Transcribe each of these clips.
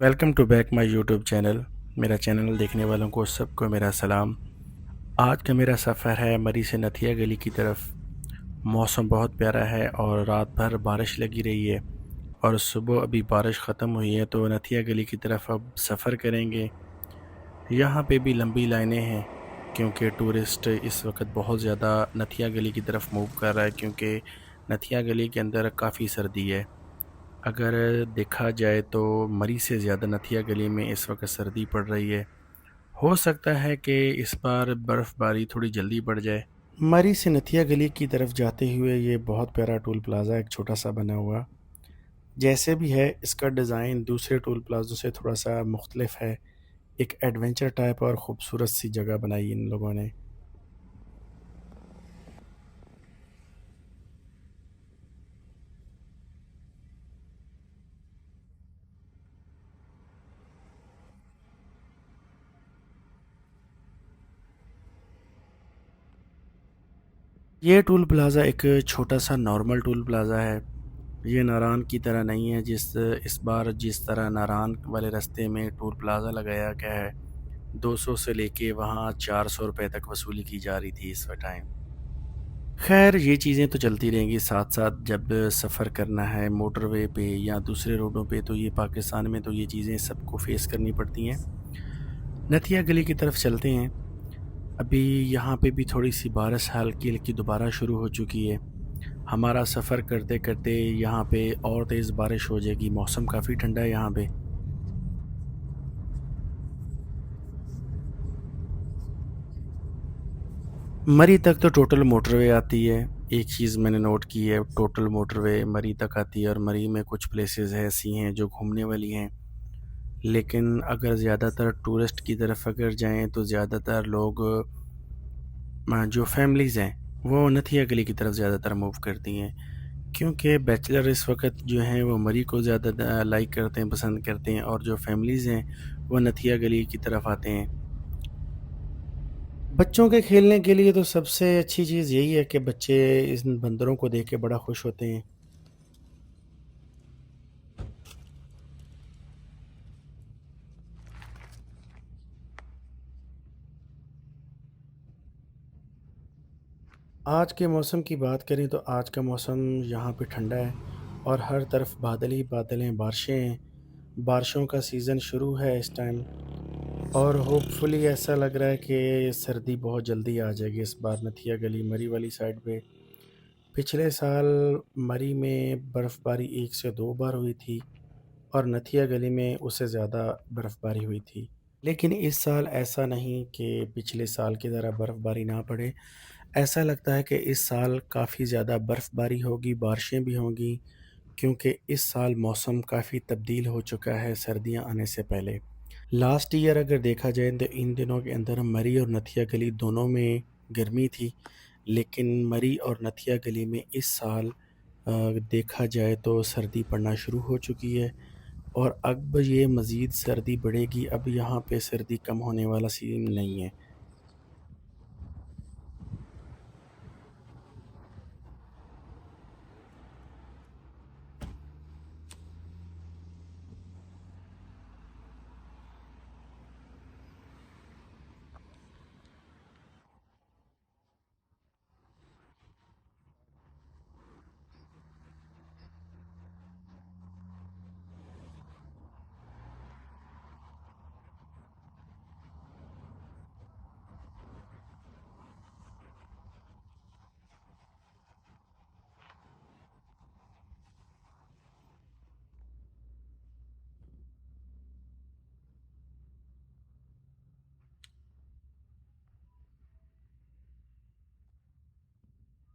Welcome to back my YouTube channel. मेरा channel देखने वालों को सबको मेरा सलाम। आज का मेरा सफ़र है मरी से नथिया गली की तरफ। मौसम बहुत प्यारा है और रात भर बारिश लगी रही है और सुबह अभी बारिश ख़त्म हुई है तो नथिया गली की तरफ अब सफ़र करेंगे। यहाँ पे भी लंबी लाइनें हैं क्योंकि टूरिस्ट इस वक्त बहुत ज़्यादा नथिया गली की तरफ मूव कर रहा है क्योंकि नथिया गली के अंदर काफ़ी सर्दी है। अगर देखा जाए तो मरी से ज़्यादा नथिया गली में इस वक्त सर्दी पड़ रही है। हो सकता है कि इस बार बर्फ़बारी थोड़ी जल्दी पड़ जाए। मरी से नथिया गली की तरफ जाते हुए ये बहुत प्यारा टोल प्लाज़ा एक छोटा सा बना हुआ, जैसे भी है इसका डिज़ाइन दूसरे टोल प्लाज़ों से थोड़ा सा मुख्तलिफ है। एक एडवेंचर टाइप और ख़ूबसूरत सी जगह बनाई इन लोगों ने। ये टोल प्लाज़ा एक छोटा सा नॉर्मल टोल प्लाज़ा है। ये नारान की तरह नहीं है इस बार जिस तरह नारान वाले रास्ते में टोल प्लाज़ा लगाया गया है, 200 से लेके वहाँ 400 रुपए तक वसूली की जा रही थी इस टाइम। खैर ये चीज़ें तो चलती रहेंगी साथ साथ। जब सफ़र करना है मोटरवे पे या दूसरे रोडों पे तो ये पाकिस्तान में तो ये चीज़ें सबको फेस करनी पड़ती हैं। नथिया गली की तरफ चलते हैं। अभी यहाँ पे भी थोड़ी सी बारिश हल्की हल्की दोबारा शुरू हो चुकी है। हमारा सफ़र करते करते यहाँ पे और तेज़ बारिश हो जाएगी। मौसम काफ़ी ठंडा है यहाँ पे। मरी तक तो टोटल मोटरवे आती है। एक चीज़ मैंने नोट की है, टोटल मोटरवे मरी तक आती है और मरी में कुछ प्लेसेस ऐसी हैं जो घूमने वाली हैं। लेकिन अगर ज़्यादातर टूरिस्ट की तरफ अगर जाएँ तो ज़्यादातर लोग जो फैमिलीज़ हैं वो नथिया गली की तरफ ज़्यादातर मूव करती हैं क्योंकि बैचलर इस वक्त जो हैं वो मरी को ज़्यादा लाइक करते हैं, पसंद करते हैं और जो फैमिलीज़ हैं वो नथिया गली की तरफ आते हैं। बच्चों के खेलने के लिए तो सबसे अच्छी चीज़ यही है कि बच्चे इन बंदरों को देख के बड़ा खुश होते हैं। आज के मौसम की बात करें तो आज का मौसम यहाँ पे ठंडा है और हर तरफ बादल ही बादल हैं, बारिशें हैं। बारिशों का सीज़न शुरू है इस टाइम और होपफुली ऐसा लग रहा है कि सर्दी बहुत जल्दी आ जाएगी इस बार नथिया गली मरी वाली साइड पे। पिछले साल मरी में बर्फ़बारी 1 से 2 बार हुई थी और नथिया गली में उससे ज़्यादा बर्फ़बारी हुई थी। लेकिन इस साल ऐसा नहीं कि पिछले साल की तरह बर्फ़बारी ना पड़े। ऐसा लगता है कि इस साल काफ़ी ज़्यादा बर्फ़बारी होगी, बारिशें भी होंगी क्योंकि इस साल मौसम काफ़ी तब्दील हो चुका है सर्दियाँ आने से पहले। लास्ट ईयर अगर देखा जाए तो इन दिनों के अंदर मरी और नथिया गली दोनों में गर्मी थी, लेकिन मरी और नथिया गली में इस साल देखा जाए तो सर्दी पड़ना शुरू हो चुकी है और अब ये मज़ीद सर्दी बढ़ेगी। अब यहाँ पे सर्दी कम होने वाला सीन नहीं है।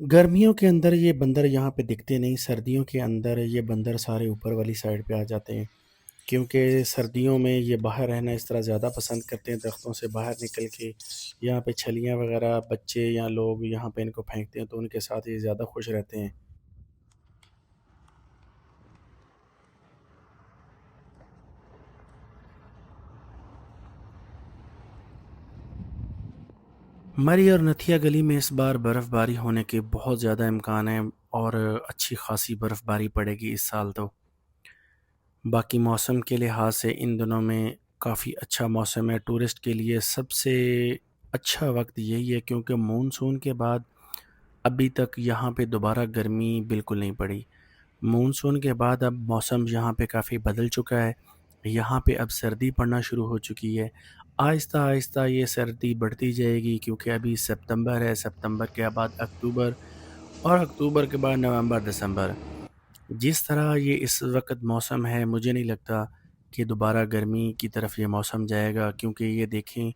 गर्मियों के अंदर ये बंदर यहाँ पे दिखते नहीं, सर्दियों के अंदर ये बंदर सारे ऊपर वाली साइड पे आ जाते हैं क्योंकि सर्दियों में ये बाहर रहना इस तरह ज़्यादा पसंद करते हैं, दरख्तों से बाहर निकल के। यहाँ पे छलियाँ वगैरह बच्चे या लोग यहाँ पे इनको फेंकते हैं तो उनके साथ ये ज़्यादा खुश रहते हैं। मरी और नथिया गली में इस बार बर्फ़बारी होने के बहुत ज़्यादा इम्कान हैं और अच्छी खासी बर्फ़बारी पड़ेगी इस साल तो। बाकी मौसम के लिहाज से इन दिनों में काफ़ी अच्छा मौसम है टूरिस्ट के लिए। सबसे अच्छा वक्त यही है क्योंकि मानसून के बाद अभी तक यहाँ पे दोबारा गर्मी बिल्कुल नहीं पड़ी। मानसून के बाद अब मौसम यहाँ पे काफ़ी बदल चुका है। यहाँ पे अब सर्दी पड़ना शुरू हो चुकी है। आहिस्ता-आहिस्ता ये सर्दी बढ़ती जाएगी क्योंकि अभी सितंबर है, सितंबर के बाद अक्टूबर और अक्टूबर के बाद नवंबर, दिसंबर। जिस तरह ये इस वक़्त मौसम है, मुझे नहीं लगता कि दोबारा गर्मी की तरफ ये मौसम जाएगा क्योंकि ये देखें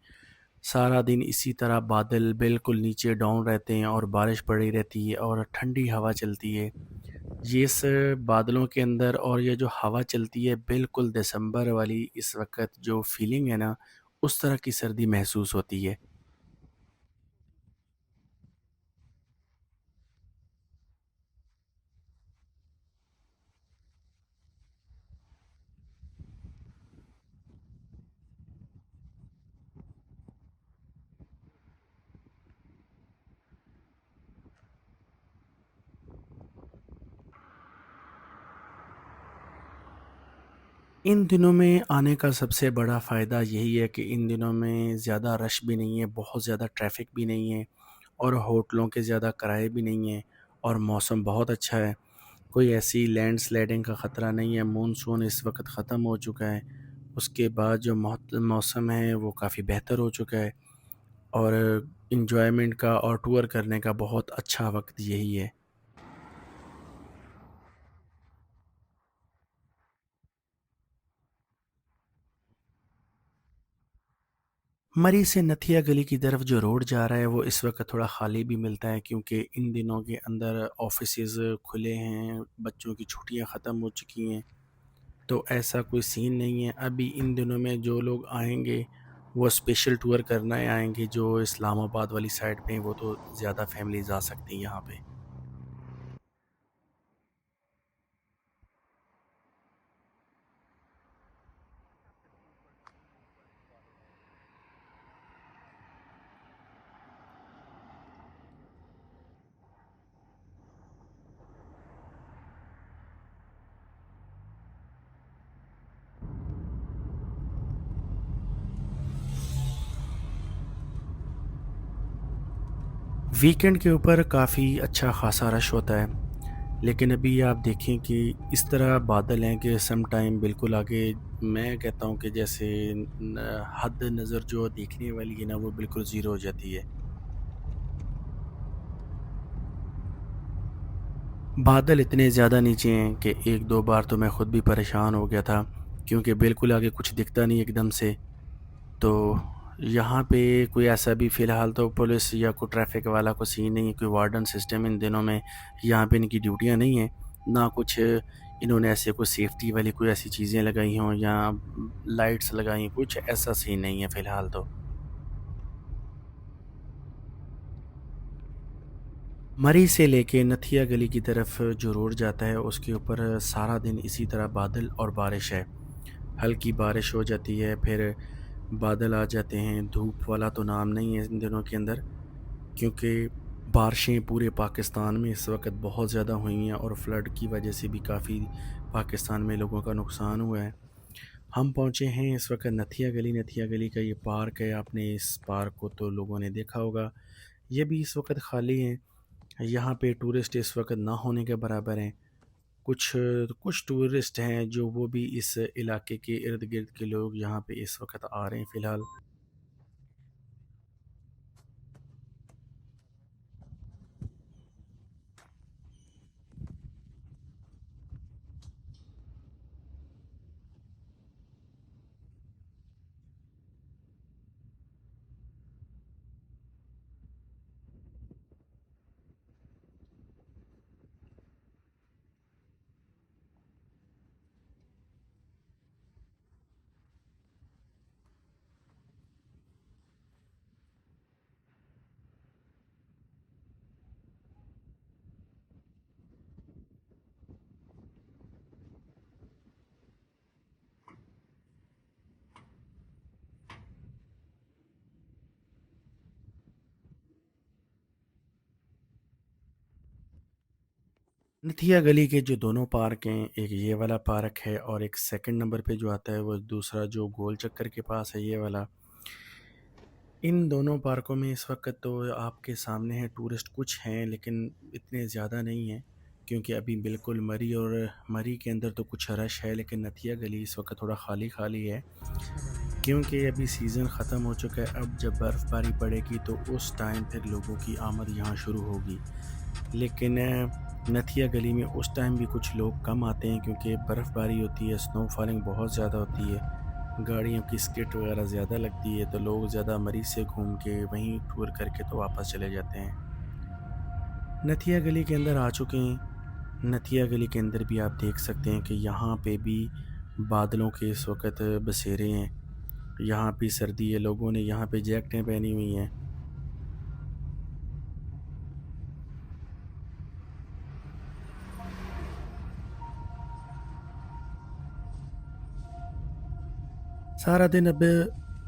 सारा दिन इसी तरह बादल बिल्कुल नीचे डाउन रहते हैं और बारिश पड़ी रहती है और ठंडी हवा चलती है। ये इस बादलों के अंदर और ये जो हवा चलती है बिल्कुल दिसंबर वाली इस वक़्त जो फ़ीलिंग है ना, उस तरह की सर्दी महसूस होती है। इन दिनों में आने का सबसे बड़ा फ़ायदा यही है कि इन दिनों में ज़्यादा रश भी नहीं है, बहुत ज़्यादा ट्रैफ़िक भी नहीं है और होटलों के ज़्यादा किराए भी नहीं हैं और मौसम बहुत अच्छा है। कोई ऐसी लैंडस्लाइडिंग का ख़तरा नहीं है, मानसून इस वक़्त ख़त्म हो चुका है। उसके बाद जो मौसम है वो काफ़ी बेहतर हो चुका है और एन्जॉयमेंट का और टूर करने का बहुत अच्छा वक़्त यही है। मरी से नथिया गली की तरफ जो रोड जा रहा है वो इस वक्त थोड़ा खाली भी मिलता है क्योंकि इन दिनों के अंदर ऑफिसेज खुले हैं, बच्चों की छुट्टियां ख़त्म हो चुकी हैं। तो ऐसा कोई सीन नहीं है अभी इन दिनों में। जो लोग आएंगे वो स्पेशल टूर करने आएंगे जो इस्लामाबाद वाली साइड पे हैं, वो तो ज़्यादा फैमिलीज आ सकती हैं यहाँ पे। वीकेंड के ऊपर काफ़ी अच्छा खासा रश होता है, लेकिन अभी आप देखें कि इस तरह बादल हैं कि सम टाइम बिल्कुल आगे मैं कहता हूँ कि जैसे हद नज़र जो देखने वाली है ना वो बिल्कुल ज़ीरो हो जाती है। बादल इतने ज़्यादा नीचे हैं कि एक दो बार तो मैं ख़ुद भी परेशान हो गया था क्योंकि बिल्कुल आगे कुछ दिखता नहीं एकदम से। तो यहाँ पे कोई ऐसा भी फ़िलहाल तो पुलिस या कोई ट्रैफिक वाला कोई सीन नहीं है, कोई वार्डन सिस्टम इन दिनों में यहाँ पे इनकी ड्यूटियाँ नहीं हैं। ना कुछ इन्होंने ऐसे कोई सेफ्टी वाली कोई ऐसी चीज़ें लगाई हों या लाइट्स लगाई हों, कुछ ऐसा सीन नहीं है फ़िलहाल तो। मरी से लेके नथिया गली की तरफ जो रोड जाता है उसके ऊपर सारा दिन इसी तरह बादल और बारिश है। हल्की बारिश हो जाती है, फिर बादल आ जाते हैं, धूप वाला तो नाम नहीं है इन दिनों के अंदर क्योंकि बारिशें पूरे पाकिस्तान में इस वक्त बहुत ज़्यादा हुई हैं और फ्लड की वजह से भी काफ़ी पाकिस्तान में लोगों का नुकसान हुआ है। हम पहुँचे हैं इस वक्त नथिया गली। नथिया गली का ये पार्क है, आपने इस पार्क को तो लोगों ने देखा होगा। ये भी इस वक्त खाली है। यहाँ पे टूरिस्ट इस वक्त ना होने के बराबर हैं। कुछ कुछ टूरिस्ट हैं जो वो भी इस इलाके के इर्द गिर्द के लोग यहाँ पे इस वक्त आ रहे हैं फ़िलहाल। नथिया गली के जो दोनों पार्क हैं, एक ये वाला पार्क है और एक सेकंड नंबर पे जो आता है वो दूसरा जो गोल चक्कर के पास है ये वाला। इन दोनों पार्कों में इस वक्त तो आपके सामने है, टूरिस्ट कुछ हैं लेकिन इतने ज़्यादा नहीं हैं, क्योंकि अभी बिल्कुल मरी के अंदर तो कुछ रश है, लेकिन नथिया गली इस वक्त थोड़ा खाली खाली है, क्योंकि अभी सीज़न ख़त्म हो चुका है। अब जब बर्फ़बारी पड़ेगी तो उस टाइम फिर लोगों की आमद यहाँ शुरू होगी। लेकिन नथिया गली में उस टाइम भी कुछ लोग कम आते हैं, क्योंकि बर्फ़बारी होती है, स्नो फॉलिंग बहुत ज़्यादा होती है, गाड़ियों की स्किट वगैरह ज़्यादा लगती है, तो लोग ज़्यादा मरीज से घूम के वहीं टूर करके तो वापस चले जाते हैं। नथिया गली के अंदर आ चुके हैं। नथिया गली के अंदर भी आप देख सकते हैं कि यहाँ पे भी बादलों के इस वक्त बसेरे हैं। यहाँ भी सर्दी है, लोगों ने यहाँ पे जैकेटें पहनी हुई हैं। सारा दिन अब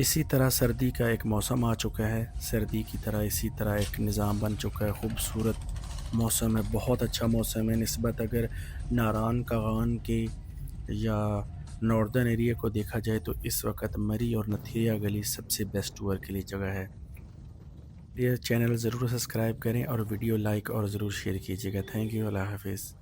इसी तरह सर्दी का एक मौसम आ चुका है, सर्दी की तरह इसी तरह एक निज़ाम बन चुका है। खूबसूरत मौसम है, बहुत अच्छा मौसम है निस्बत अगर नारान कागान के या नॉर्दर्न एरिया को देखा जाए तो इस वक्त मरी और नथिया गली सबसे बेस्ट टूर के लिए जगह है। ये चैनल ज़रूर सब्सक्राइब करें और वीडियो लाइक और ज़रूर शेयर कीजिएगा। थैंक यू, अल्लाह हाफिज़।